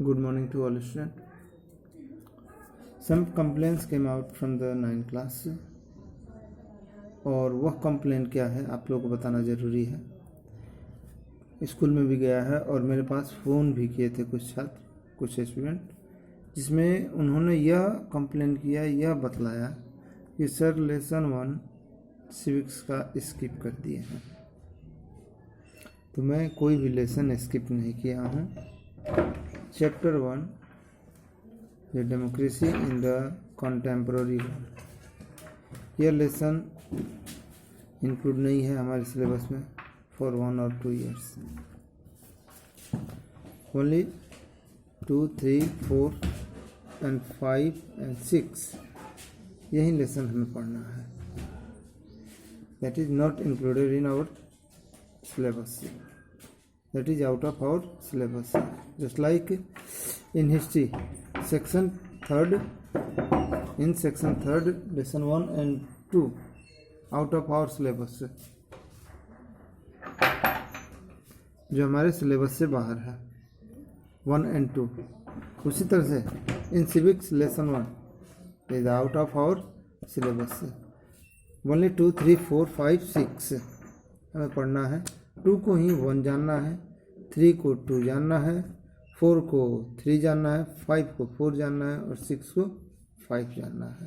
Good morning to all students. Some complaints came out from the 9th class और वह complaint क्या है आप लोगों को बताना ज़रूरी है। स्कूल में भी गया है और मेरे पास फ़ोन भी किए थे कुछ छात्र, कुछ स्टूडेंट, जिसमें उन्होंने यह कंप्लेंट किया, यह बतलाया कि सर लेसन 1 सिविक्स का स्किप कर दिए हैं। तो मैं कोई भी लेसन स्किप नहीं किया हूँ। Chapter 1 the democracy in the contemporary world, यह लेसन इंक्लूड नहीं है हमारे सिलेबस में फॉर 1 और 2 ईयर्स। ओनली 2, 3, 4 एंड 5 एंड 6 यही लेसन हमें पढ़ना है। That is not included in our syllabus, that is out of our syllabus. Just like in history section 3rd, in section 3rd lesson 1 and 2 out of our syllabus, जो हमारे syllabus से बाहर है 1 and 2। उसी तरह से इन civics lesson 1 is out of our syllabus। only 2, 3, 4, 5, 6 हमें पढ़ना है। 2 को ही 1 जानना है, 3 को 2 जानना है, 4 को 3 जानना है, 5 को 4 जानना है और 6 को 5 जानना है।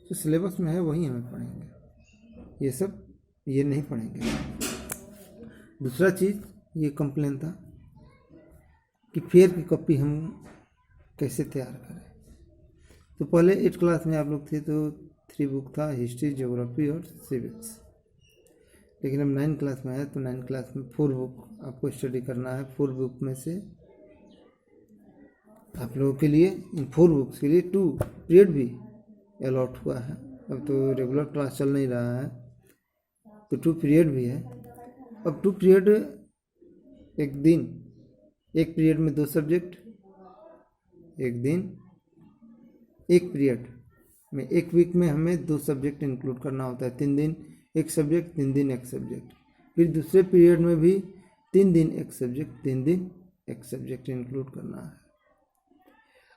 जो सिलेबस में है वही हमें पढ़ेंगे, ये सब ये नहीं पढ़ेंगे। दूसरा चीज़ ये कंप्लेन था कि फेयर की कॉपी हम कैसे तैयार करें। तो पहले 8 क्लास में आप लोग थे तो 3 बुक था, हिस्ट्री, ज्योग्राफी और सिविक्स। लेकिन अब 9 क्लास में है तो 9 क्लास में 4 बुक आपको स्टडी करना है। 4 बुक में से आप लोगों के लिए इन 4 बुक्स के लिए 2 पीरियड भी अलॉट हुआ है। अब तो रेगुलर क्लास चल नहीं रहा है तो 2 पीरियड भी है। अब 2 पीरियड एक दिन, एक पीरियड में 2 सब्जेक्ट, एक दिन एक पीरियड में, एक वीक में हमें 2 सब्जेक्ट इंक्लूड करना होता है। 3 दिन एक सब्जेक्ट, 3 दिन एक सब्जेक्ट। फिर दूसरे पीरियड में भी 3 दिन एक सब्जेक्ट, 3 दिन एक सब्जेक्ट इंक्लूड करना है।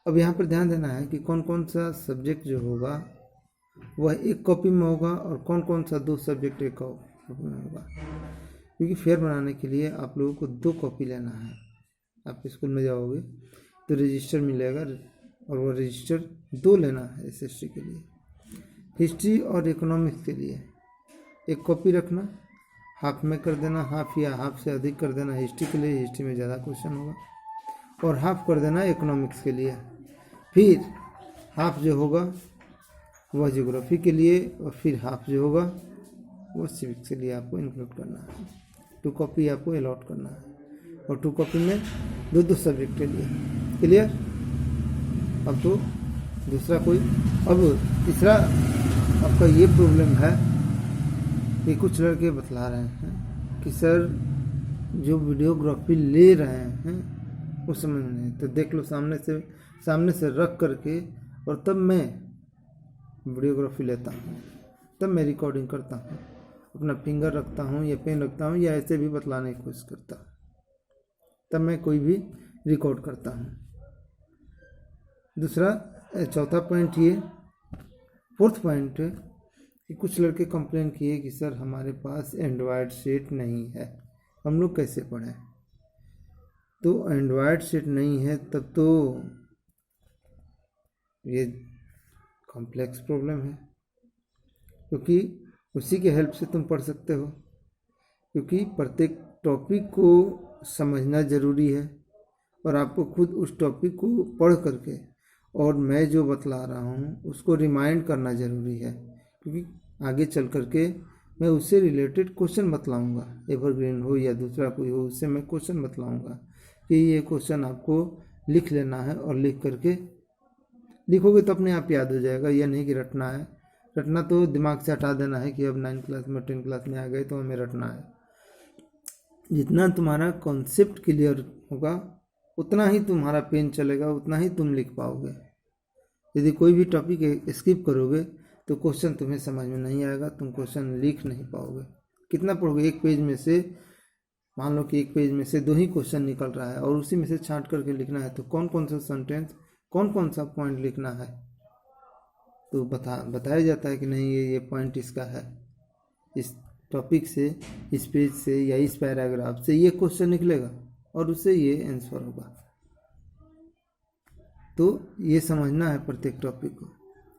अब यहाँ पर ध्यान देना है कि कौन कौन सा सब्जेक्ट जो होगा वह एक कॉपी में होगा और कौन कौन सा 2 सब्जेक्ट एक कॉपी में होगा। क्योंकि फेयर बनाने के लिए आप लोगों को 2 कॉपी लेना है। आप स्कूल में जाओगे तो रजिस्टर मिलेगा और वह रजिस्टर 2 लेना है SST के लिए। हिस्ट्री और इकोनॉमिक्स के लिए एक कॉपी रखना, हाफ में कर देना, हाफ या हाफ से अधिक कर देना हिस्ट्री के लिए, हिस्ट्री में ज़्यादा क्वेश्चन होगा, और हाफ कर देना इकोनॉमिक्स के लिए। फिर हाफ जो होगा वह ज्योग्राफी के लिए और फिर हाफ जो होगा वह सिविक्स के लिए आपको इंक्लूड करना है। 2 कॉपी आपको अलॉट करना है और 2 कॉपी में 2 सब्जेक्ट के लिए। क्लियर? अब तो दूसरा कोई, अब तीसरा आपका ये प्रॉब्लम है कि कुछ लड़के बतला रहे हैं कि सर जो वीडियोग्राफी ले रहे हैं वो समझ नहीं। तो देख लो सामने से रख करके और तब मैं वीडियोग्राफी लेता हूँ, तब मैं रिकॉर्डिंग करता हूँ, अपना फिंगर रखता हूँ या पेन रखता हूँ या ऐसे भी बतलाने की कोशिश करता हूँ, तब मैं कोई भी रिकॉर्ड करता हूँ। दूसरा, चौथा पॉइंट ये, 4th पॉइंट कि कुछ लड़के कंप्लेन किए कि सर हमारे पास एंड्रॉयड सेट नहीं है, हम लोग कैसे पढ़ें। तो एंड्रॉयड सेट नहीं है तब तो ये कॉम्प्लेक्स प्रॉब्लम है, क्योंकि उसी के हेल्प से तुम पढ़ सकते हो। क्योंकि प्रत्येक टॉपिक को समझना ज़रूरी है और आपको खुद उस टॉपिक को पढ़ करके और मैं जो बतला रहा हूँ उसको रिमाइंड करना ज़रूरी है। क्योंकि आगे चल करके मैं उससे रिलेटेड क्वेश्चन बतलाऊँगा, एवरग्रीन हो या दूसरा कोई हो, उससे मैं क्वेश्चन बतलाऊँगा कि ये क्वेश्चन आपको लिख लेना है और लिख करके लिखोगे तो अपने आप याद हो जाएगा। यह नहीं कि रटना है, रटना तो दिमाग से हटा देना है कि अब 9 क्लास में 10 क्लास में आ गए तो हमें रटना है। जितना तुम्हारा कॉन्सेप्ट क्लियर होगा उतना ही तुम्हारा पेन चलेगा, उतना ही तुम लिख पाओगे। यदि कोई भी टॉपिक स्किप करोगे तो क्वेश्चन तुम्हें समझ में नहीं आएगा, तुम क्वेश्चन लिख नहीं पाओगे। कितना पढ़ोगे? एक पेज में से मान लो कि एक पेज में से 2 ही क्वेश्चन निकल रहा है और उसी में से छांट करके लिखना है, तो कौन कौन सा सेंटेंस, कौन कौन सा पॉइंट लिखना है, तो बताया जाता है कि नहीं ये पॉइंट इसका है, इस टॉपिक से, इस पेज से या इस पैराग्राफ से ये क्वेश्चन निकलेगा और उससे ये आंसर होगा। तो ये समझना है प्रत्येक टॉपिक को।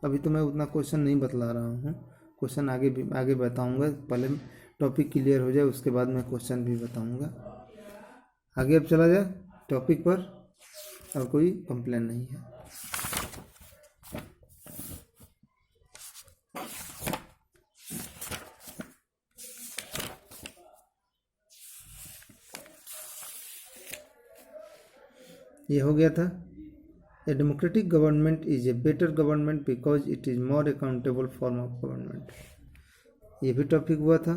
अभी तो मैं उतना क्वेश्चन नहीं बतला रहा हूँ, क्वेश्चन आगे बताऊँगा, पहले टॉपिक क्लियर हो जाए उसके बाद मैं क्वेश्चन भी बताऊँगा। आगे अब चला जाए टॉपिक पर, और कोई कंप्लेन नहीं है। ये हो गया था, a democratic government is a better government because it is more accountable form of government. ये भी टॉपिक हुआ था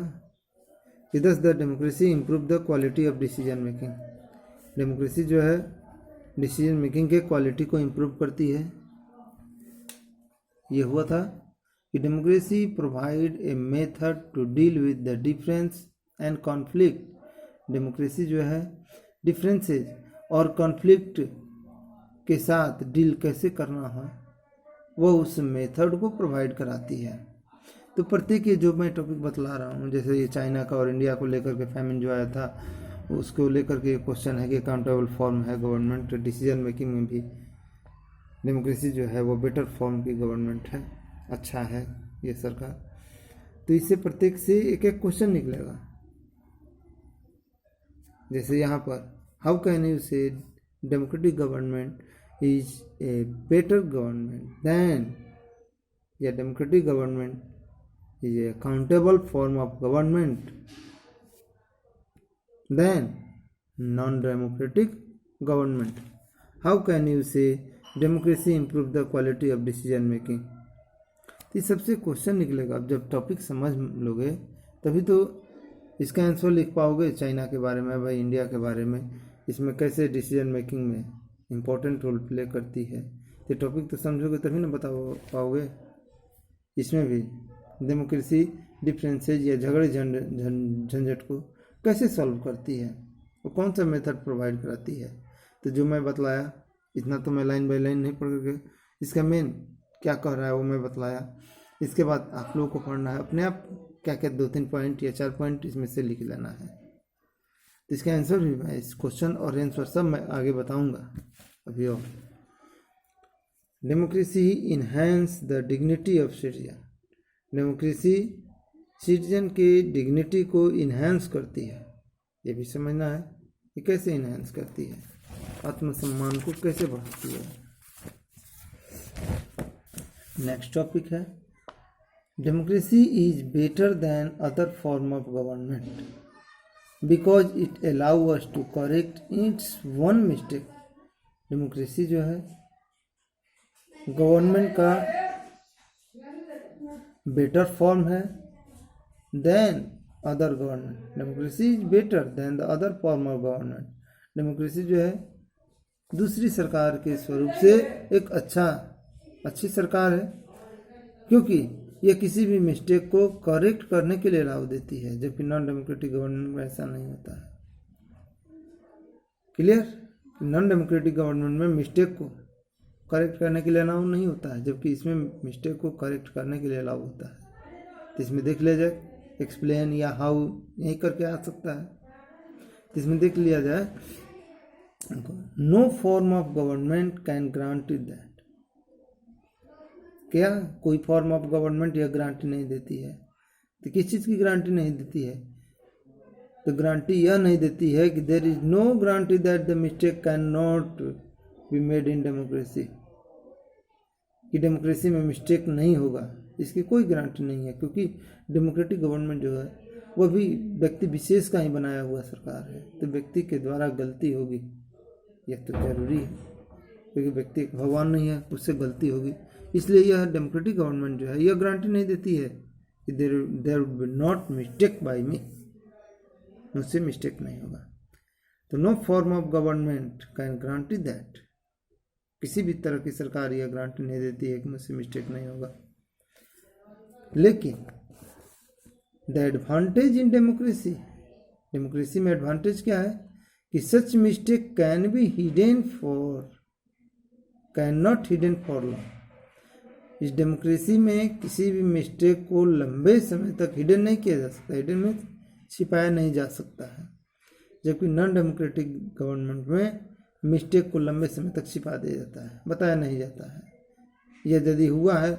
कि thus the democracy improve the quality of decision making. Democracy जो है डिसीजन मेकिंग के क्वालिटी को इम्प्रूव करती है। ये हुआ था कि democracy provide a method to deal with the difference and conflict. Democracy जो है डिफरेंसेस और कॉन्फ्लिक्ट के साथ डील कैसे करना है वो उस मेथड को प्रोवाइड कराती है। तो प्रत्येक ये जो मैं टॉपिक बतला रहा हूँ, जैसे ये चाइना का और इंडिया को लेकर के फैमिन जो आया था उसको लेकर के क्वेश्चन है कि अकाउंटेबल फॉर्म है गवर्नमेंट, डिसीजन मेकिंग में भी डेमोक्रेसी जो है वो बेटर फॉर्म की गवर्नमेंट है, अच्छा है ये सरकार। तो इससे प्रत्येक से एक एक क्वेश्चन निकलेगा। जैसे यहाँ पर हाउ कैन यू से democratic government is a better government than, या democratic government is a accountable form of government than non-democratic government. How can you say democracy improve the quality of decision making? तो सबसे question निकलेगा। अब जब topic समझ लोगे तभी तो इसका आंसर लिख पाओगे। चाइना के बारे में, भाई इंडिया के बारे में, इसमें कैसे डिसीजन मेकिंग में इम्पोर्टेंट रोल प्ले करती है, तो टॉपिक तो समझोगे तभी ना बता पाओगे। इसमें भी डेमोक्रेसी डिफरेंसेज या झगड़े झंझट को कैसे सॉल्व करती है, वो कौन सा मेथड प्रोवाइड कराती है। तो जो मैं बतलाया इतना तो मैं लाइन बाय लाइन नहीं पढ़ करके इसका मेन क्या कह रहा है वो मैं बतलाया। इसके बाद आप लोगों को पढ़ना है अपने आप, क्या क्या 2-3 पॉइंट या 4 पॉइंट इसमें से लिख लेना है। तो इसका आंसर भी मैं इस क्वेश्चन और आंसर सब मैं आगे बताऊंगा अभी। और democracy enhance the dignity of citizen. Democracy citizen की डिग्निटी को इन्हेंस करती है, ये भी समझना है कि कैसे इन्हेंस करती है, आत्मसम्मान को कैसे बढ़ाती है। नेक्स्ट टॉपिक है democracy is better than other form of government because it allow us to correct its one mistake. Democracy जो है गवर्नमेंट का बेटर फॉर्म है than other government. Democracy is better than the other form of government. Democracy जो है दूसरी सरकार के स्वरूप से एक अच्छी सरकार है, क्योंकि यह किसी भी मिस्टेक को करेक्ट करने के लिए अलाउ देती है, जबकि नॉन डेमोक्रेटिक गवर्नमेंट में ऐसा नहीं होता है। क्लियर? नॉन डेमोक्रेटिक गवर्नमेंट में मिस्टेक को करेक्ट करने के लिए अलाउ नहीं होता है, जबकि इसमें मिस्टेक को करेक्ट करने के लिए अलाउ होता है। तो इसमें देख लिया जाए एक्सप्लेन या हाउ यही करके आ सकता है। तो इसमें देख लिया जाए no form of government can grant that. क्या कोई फॉर्म ऑफ गवर्नमेंट यह गारंटी नहीं देती है? तो किस चीज़ की गारंटी नहीं देती है? तो गारंटी यह नहीं देती है कि there is no guarantee that the mistake can not be made in democracy, कि डेमोक्रेसी में मिस्टेक नहीं होगा, इसकी कोई गारंटी नहीं है। क्योंकि डेमोक्रेटिक गवर्नमेंट जो है वह भी व्यक्ति विशेष का ही बनाया हुआ सरकार है, तो व्यक्ति के द्वारा गलती होगी यह तो जरूरी है, क्योंकि व्यक्ति एक भगवान नहीं है, उससे गलती होगी। इसलिए यह डेमोक्रेटिक गवर्नमेंट जो है यह गारंटी नहीं देती है कि there would be not mistake by me, मुझसे मिस्टेक नहीं होगा। तो no form of government can guarantee that, किसी भी तरह की सरकार यह गारंटी नहीं देती है कि मुझसे मिस्टेक नहीं होगा। लेकिन the advantage in democracy, democracy में एडवांटेज क्या है कि such mistake can be hidden for can not hidden for long. इस डेमोक्रेसी में किसी भी मिस्टेक को लंबे समय तक हिडन नहीं किया जा सकता, हिडन में छिपाया नहीं जा सकता है। जबकि नॉन डेमोक्रेटिक गवर्नमेंट में मिस्टेक को लंबे समय तक छिपा दिया जाता है, बताया नहीं जाता है, या यदि हुआ है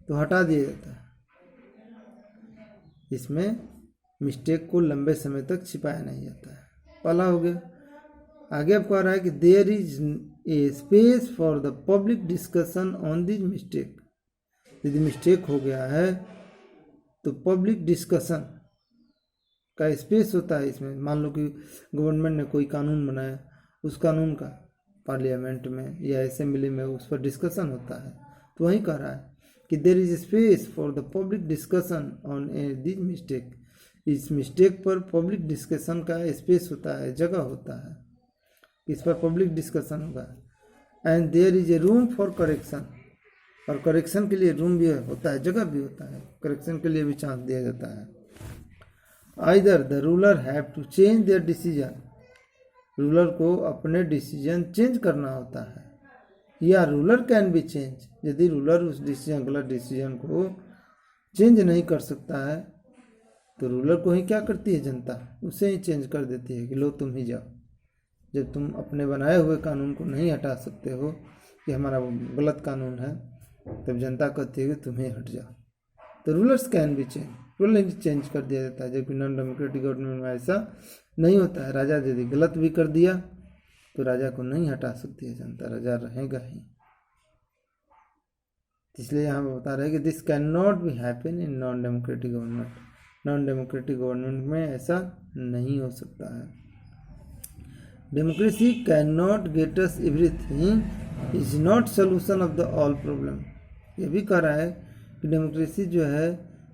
तो हटा दिया जाता है। इसमें मिस्टेक को लंबे समय तक छिपाया नहीं जाता है। पहला हो गया। आगे अब कह रहा है कि there is a space for the public discussion on this mistake. यदि मिस्टेक हो गया है तो पब्लिक डिस्कशन का स्पेस होता है इसमें। मान लो कि गवर्नमेंट ने कोई कानून बनाया, उस कानून का पार्लियामेंट में या असेंबली में उस पर डिस्कशन होता है, तो वही कह रहा है कि there is space for the public discussion on this mistake. इस मिस्टेक पर पब्लिक डिस्कशन का स्पेस होता है, जगह होता है, इस पर पब्लिक डिस्कशन होगा। And there is a room for correction, और करेक्शन के लिए रूम भी होता है, जगह भी होता है, करेक्शन के लिए भी चांस दिया जाता है। Either the ruler have to change their decision, ruler को अपने डिसीजन चेंज करना होता है, या रूलर कैन बी चेंज। यदि रूलर उस डिसीजन, गलत डिसीजन को चेंज नहीं कर सकता है तो रूलर को ही क्या करती है जनता, उसे ही चेंज कर देती है कि लो तुम ही जाओ। जब तुम अपने बनाए हुए कानून को नहीं हटा सकते हो कि हमारा गलत कानून है, तब जनता कहती है कि तुम ही हट जाओ। तो rulers can be change, ruler change कर दिया जाता है। जबकि नॉन डेमोक्रेटिक गवर्नमेंट में ऐसा नहीं होता है। राजा यदि गलत भी कर दिया तो राजा को नहीं हटा सकती है जनता, राजा रहेगा ही। इसलिए यहाँ पर बता रहे हैं कि this can not be happen in non democratic government. Non democratic government में ऐसा नहीं हो सकता है। Democracy can not get us everything, is not solution of the all problem. ये भी कह रहा है कि डेमोक्रेसी जो है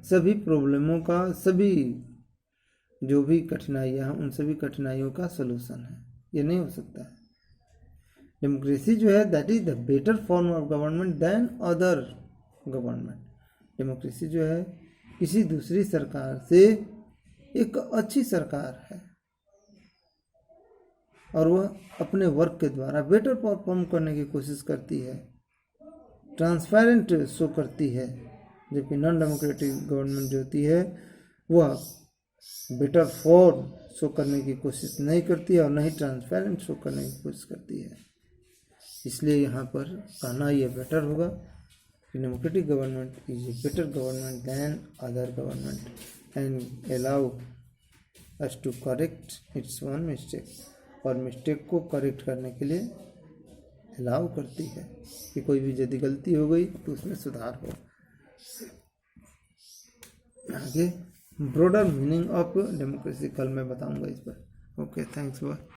सभी प्रॉब्लमों का, सभी जो भी कठिनाइयाँ हैं उन सभी कठिनाइयों का सोल्यूशन है, ये नहीं हो सकता है। डेमोक्रेसी जो है that is the better form of government than other government. Democracy जो है किसी दूसरी सरकार से एक अच्छी सरकार है, और वह अपने वर्क के द्वारा बेटर परफॉर्म करने की कोशिश करती है, ट्रांसपेरेंट शो करती है। जबकि नॉन डेमोक्रेटिक गवर्नमेंट जो होती है वह बेटर फॉर्म शो करने की कोशिश नहीं करती है और नहीं ट्रांसपेरेंट शो करने की कोशिश करती है। इसलिए यहाँ पर कहना ये बेटर होगा कि democratic government is a better government than other government and allow us to correct its own mistake, और मिस्टेक को करेक्ट करने के लिए अलाउ करती है कि कोई भी यदि गलती हो गई तो उसमें सुधार हो। आगे ब्रॉडर मीनिंग ऑफ डेमोक्रेसी कल मैं बताऊंगा इस पर। Okay, thanks for